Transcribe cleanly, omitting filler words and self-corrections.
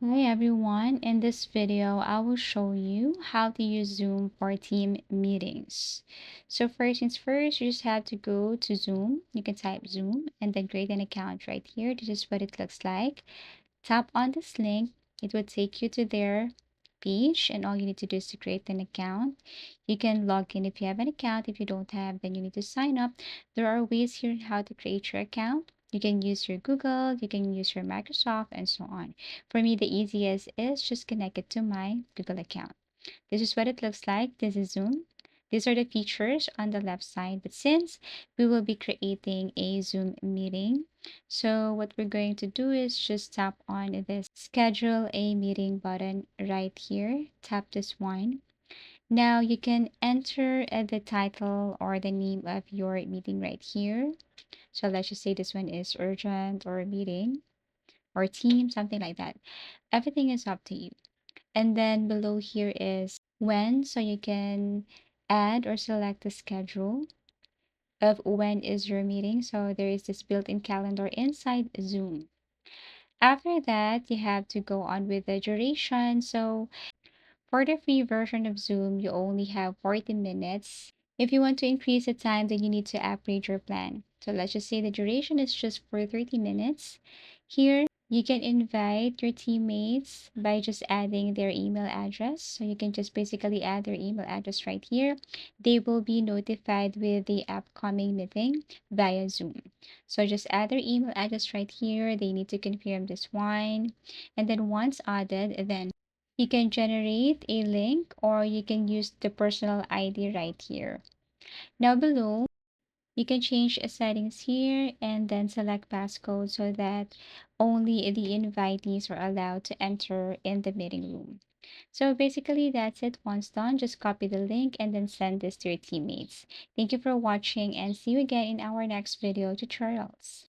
Hi everyone, in this video I will show you how to use Zoom for team meetings. So first things first, you just have to go to Zoom. You can type Zoom and then create an account right here. This is what it looks like. Tap on this link, it will take you to their page and all you need to do is to create an account. You can log in if you have an account. If you don't have, then you need to sign up. There are ways here on how to create your account. You can use your Google, you can use your Microsoft, and so on. For me, the easiest is just connect it to my Google account. This is what it looks like. This is Zoom. These are the features on the left side. But since we will be creating a Zoom meeting, so what we're going to do is just tap on this schedule a meeting button right here. Tap this one. Now you can enter the title or the name of your meeting right here. So let's just say this one is urgent or meeting or team, something like that. Everything is up to you. And then below here is when, so you can add or select the schedule of when is your meeting. So there is this built-in calendar inside Zoom. After that, you have to go on with the duration. So for the free version of Zoom, you only have 40 minutes. If you want to increase the time, then you need to upgrade your plan. So let's just say the duration is just for 30 minutes. Here, you can invite your teammates by just adding their email address. So you can just basically add their email address right here. They will be notified with the upcoming meeting via Zoom. So just add their email address right here. They need to confirm this one. And then once added, then you can generate a link or you can use the personal ID right here. Now below, you can change settings here and then select passcode so that only the invitees are allowed to enter in the meeting room. So basically that's it. Once done, just copy the link and then send this to your teammates. Thank you for watching and see you again in our next video tutorials.